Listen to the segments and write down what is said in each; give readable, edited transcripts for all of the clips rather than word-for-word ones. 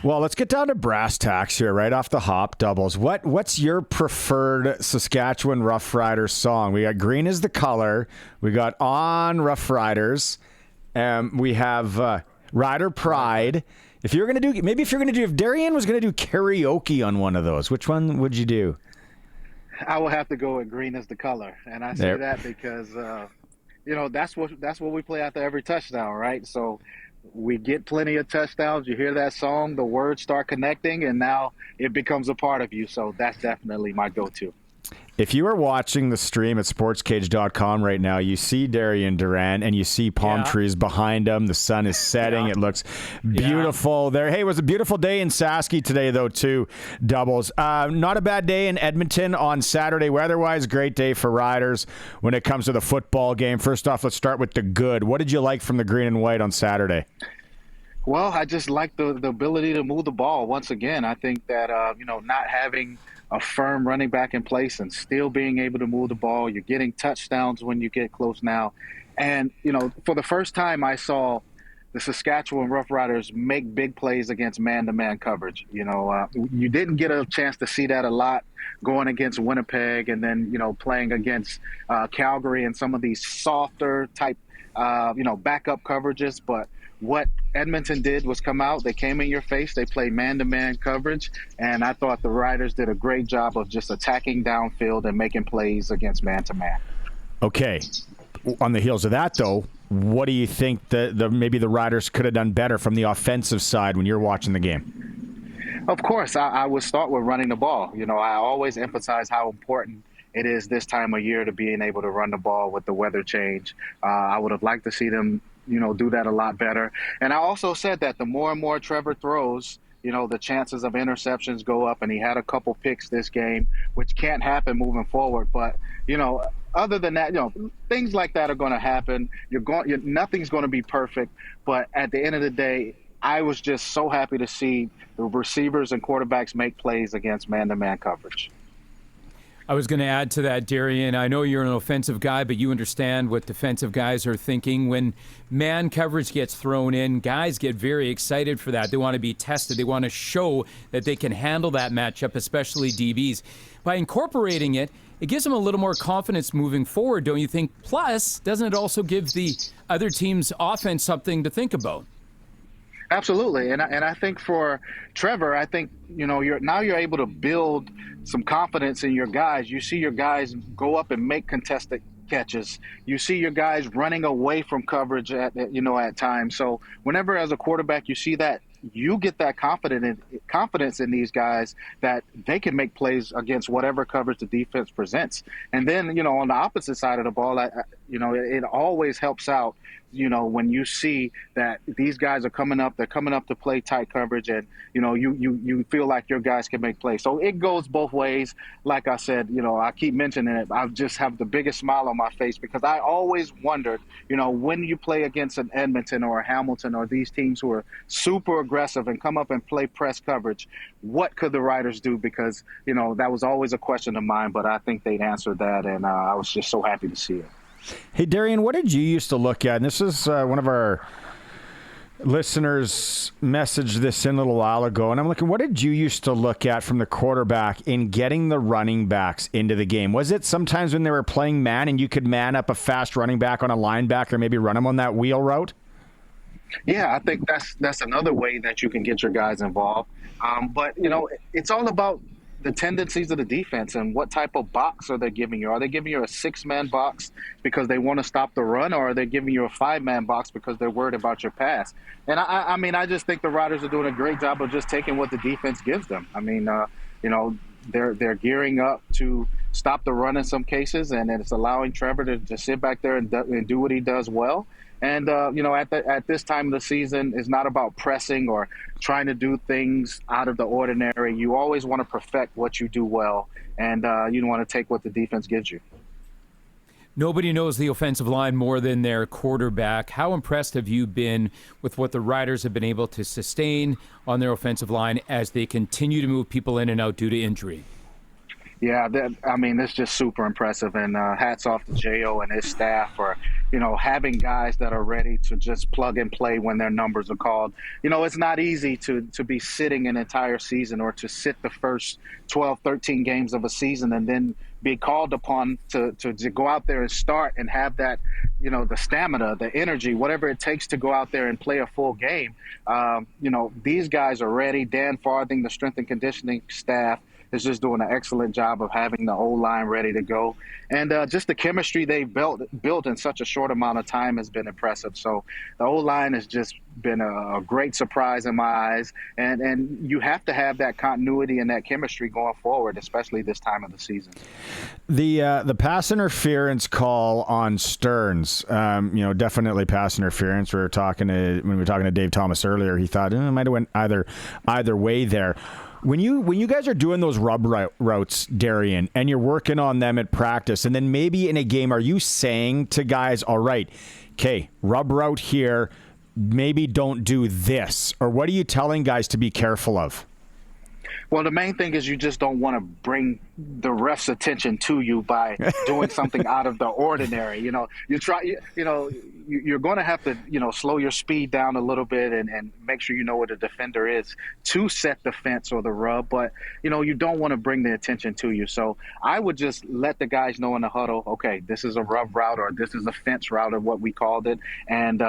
Well, let's get down to brass tacks here, right off the hop, Doubles. What's your preferred Saskatchewan Roughriders song? We got Green is the Color. We got On Roughriders. We have Rider Pride. If Darian was going to do karaoke on one of those, which one would you do? I will have to go with Green is the Color. And I say that because, that's what we play after every touchdown, right? So we get plenty of touchdowns. You hear that song, the words start connecting, and now it becomes a part of you. So that's definitely my go-to. If you are watching the stream at sportscage.com right now, you see Darian Duran and you see palm trees behind him. The sun is setting. It looks beautiful there. Hey, it was a beautiful day in Sasky today, though, too, Doubles. Not a bad day in Edmonton on Saturday. Weather-wise, great day for riders when it comes to the football game. First off, let's start with the good. What did you like from the green and white on Saturday? Well, I just like the ability to move the ball once again. I think that, not having a firm running back in place and still being able to move the ball. You're getting touchdowns when you get close now. And, for the first time I saw the Saskatchewan Roughriders make big plays against man-to-man coverage. You didn't get a chance to see that a lot going against Winnipeg and then, playing against Calgary and some of these softer type, backup coverages. But what Edmonton did was come out. They came in your face. They played man-to-man coverage. And I thought the Riders did a great job of just attacking downfield and making plays against man-to-man. Okay. On the heels of that, though, what do you think maybe the Riders could have done better from the offensive side when you're watching the game? Of course, I would start with running the ball. I always emphasize how important it is this time of year to being able to run the ball with the weather change. I would have liked to see them do that a lot better. And I also said that the more and more Trevor throws, the chances of interceptions go up, and he had a couple picks this game, which can't happen moving forward. But, other than that, things like that are going to happen. Nothing's going to be perfect. But at the end of the day, I was just so happy to see the receivers and quarterbacks make plays against man-to-man coverage. I was going to add to that, Darian. I know you're an offensive guy, but you understand what defensive guys are thinking. When man coverage gets thrown in, guys get very excited for that. They want to be tested. They want to show that they can handle that matchup, especially DBs. By incorporating it, it gives them a little more confidence moving forward, don't you think? Plus, doesn't it also give the other team's offense something to think about? Absolutely. And I think for Trevor, I think, you're able to build some confidence in your guys. You see your guys go up and make contested catches. You see your guys running away from coverage at times. So whenever as a quarterback you see that, you get that confidence in these guys that they can make plays against whatever coverage the defense presents. And then, on the opposite side of the ball, it always helps out, when you see that these guys are coming up, they're coming up to play tight coverage, and, you feel like your guys can make plays. So it goes both ways. Like I said, I keep mentioning it. I just have the biggest smile on my face because I always wondered, when you play against an Edmonton or a Hamilton or these teams who are super aggressive and come up and play press coverage, what could the Riders do? Because, that was always a question of mine, but I think they'd answered that, and I was just so happy to see it. Hey, Darian, what did you used to look at? And this is one of our listeners messaged this in a little while ago, and I'm looking, what did you used to look at from the quarterback in getting the running backs into the game? Was it sometimes when they were playing man and you could man up a fast running back on a linebacker, maybe run him on that wheel route? Yeah, I think that's another way that you can get your guys involved. But, it's all about the tendencies of the defense and what type of box are they giving you. Are they giving you a 6-man box because they want to stop the run, or are they giving you a 5-man box because they're worried about your pass? And I just think the Riders are doing a great job of just taking what the defense gives them. They're gearing up to stop the run in some cases, and it's allowing Trevor to sit back there and do what he does well. And, at this time of the season, it's not about pressing or trying to do things out of the ordinary. You always want to perfect what you do well, and you want to take what the defense gives you. Nobody knows the offensive line more than their quarterback. How impressed have you been with what the Riders have been able to sustain on their offensive line as they continue to move people in and out due to injury? Yeah, I mean, it's just super impressive, and hats off to Jo and his staff for, having guys that are ready to just plug and play when their numbers are called. It's not easy to be sitting an entire season or to sit the first 12, 13 games of a season and then be called upon to go out there and start and have that, the stamina, the energy, whatever it takes to go out there and play a full game. These guys are ready. Dan Farthing, the strength and conditioning staff, is just doing an excellent job of having the O-line ready to go. And just the chemistry they've built in such a short amount of time has been impressive. So the O-line has just been a great surprise in my eyes. And you have to have that continuity and that chemistry going forward, especially this time of the season. The pass interference call on Stearns, definitely pass interference. When we were talking to Dave Thomas earlier, he thought it might have went either way there. When you guys are doing those rub routes, Darian, and you're working on them at practice, and then maybe in a game, are you saying to guys, all right, okay, rub route here, maybe don't do this? Or what are you telling guys to be careful of? Well, the main thing is you just don't want to bring the ref's attention to you by doing something out of the ordinary. You're going to have to, slow your speed down a little bit and make sure you know where the defender is to set the fence or the rub. But, you don't want to bring the attention to you. So I would just let the guys know in the huddle, okay, this is a rub route or this is a fence route or what we called it. And,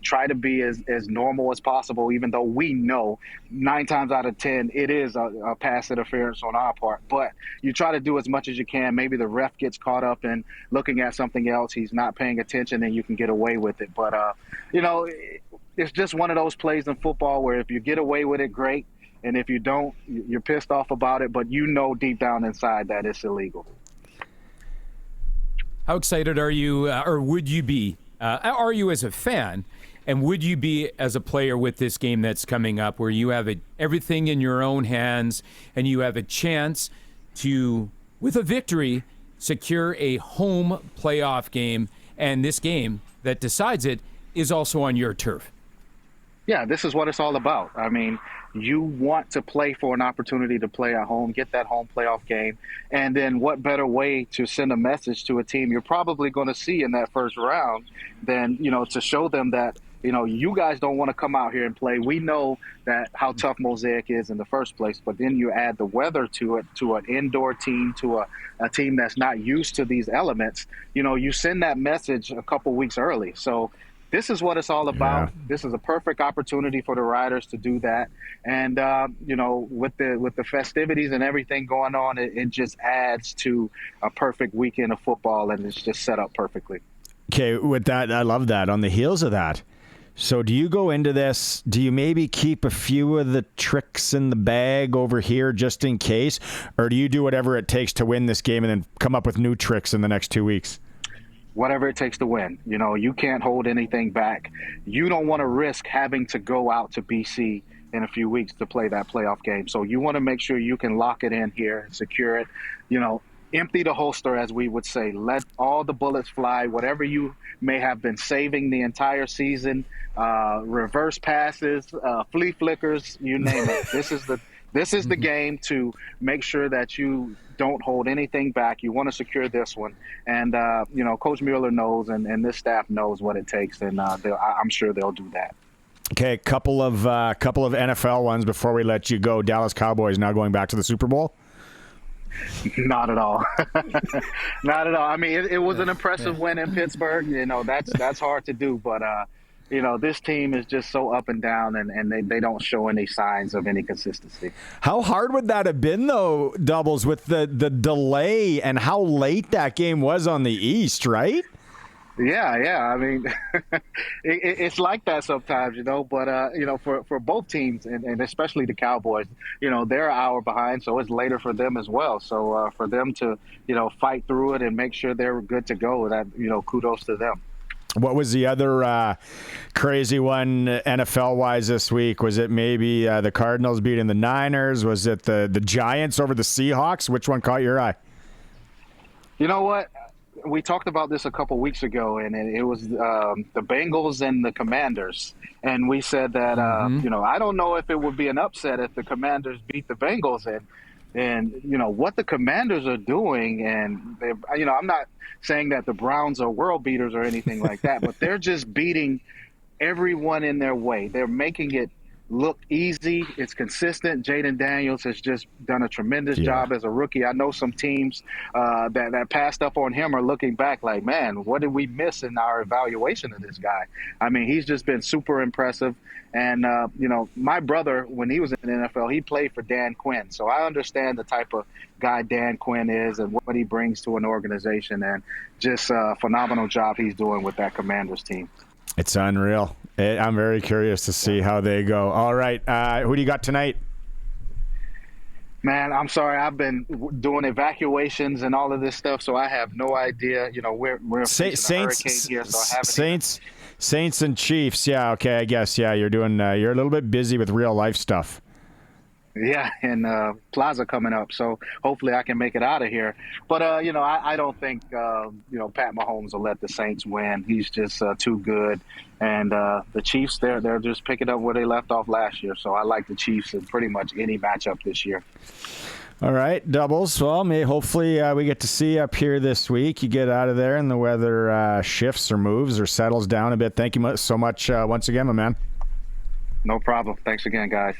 try to be as normal as possible, even though we know 9 times out of 10 it is a pass interference on our part. But you try to do as much as you can. Maybe the ref gets caught up in looking at something else. He's not paying attention and you can get away with it. But, it's just one of those plays in football where if you get away with it, great. And if you don't, you're pissed off about it. But deep down inside that it's illegal. How excited are you, or would you be, are you as a fan, and would you be as a player with this game that's coming up where you have everything in your own hands and you have a chance to, with a victory, secure a home playoff game, and this game that decides it is also on your turf? Yeah, this is what it's all about. I mean, you want to play for an opportunity to play at home, get that home playoff game. And then what better way to send a message to a team you're probably going to see in that first round than, to show them that, you guys don't want to come out here and play. We know that how tough Mosaic is in the first place, but then you add the weather to it, to an indoor team, to a team that's not used to these elements. You send that message a couple weeks early. So this is what it's all about. Yeah. This is a perfect opportunity for the Riders to do that. And, with the festivities and everything going on, it just adds to a perfect weekend of football, and it's just set up perfectly. Okay, with that, I love that. On the heels of that, so do you go into this, do you maybe keep a few of the tricks in the bag over here just in case? Or do you do whatever it takes to win this game and then come up with new tricks in the next 2 weeks? Whatever it takes to win. You can't hold anything back. You don't want to risk having to go out to BC in a few weeks to play that playoff game. So you want to make sure you can lock it in here and secure it. Empty the holster, as we would say. Let all the bullets fly. Whatever you may have been saving the entire season, reverse passes, flea flickers, you name it. This is the game to make sure that you don't hold anything back. You want to secure this one. And, Coach Mueller knows and this staff knows what it takes, and I'm sure they'll do that. Okay, a couple of NFL ones before we let you go. Dallas Cowboys now going back to the Super Bowl? Not at all. Not at all. I mean, it was an impressive win in Pittsburgh. That's hard to do, but this team is just so up and down, and they don't show any signs of any consistency. How hard would that have been, though, Doubles, with the delay and how late that game was on the East, right? Yeah. I mean, it's like that sometimes, but, for both teams and especially the Cowboys, they're an hour behind, so it's later for them as well. So for them to, fight through it and make sure they're good to go, that, kudos to them. What was the other crazy one NFL-wise this week? Was it maybe the Cardinals beating the Niners? Was it the Giants over the Seahawks? Which one caught your eye? You know what? We talked about this a couple weeks ago, and it was the Bengals and the Commanders. And we said that, I don't know if it would be an upset if the Commanders beat the Bengals. And And, what the Commanders are doing, and, I'm not saying that the Browns are world beaters or anything like that, but they're just beating everyone in their way. They're making it look easy. It's consistent. Jaden Daniels has just done a tremendous job as a rookie. I know some teams that passed up on him are looking back like, man, what did we miss in our evaluation of this guy? I mean, he's just been super impressive. And, my brother, when he was in the NFL, he played for Dan Quinn. So I understand the type of guy Dan Quinn is and what he brings to an organization, and just a phenomenal job he's doing with that Commanders team. It's unreal. I'm very curious to see how they go. All right. Who do you got tonight? Man, I'm sorry. I've been doing evacuations and all of this stuff, so I have no idea. We're facing a hurricane here, so I haven't Saints and Chiefs. Yeah, okay, I guess. Yeah, you're a little bit busy with real life stuff. Yeah, and Plaza coming up, so hopefully I can make it out of here. But I don't think Pat Mahomes will let the Saints win. He's just too good, and the Chiefs they're just picking up where they left off last year. So I like the Chiefs in pretty much any matchup this year. All right, doubles. Well, hopefully we get to see you up here this week. You get out of there and the weather shifts or moves or settles down a bit. Thank you so much once again, my man. No problem. Thanks again, guys.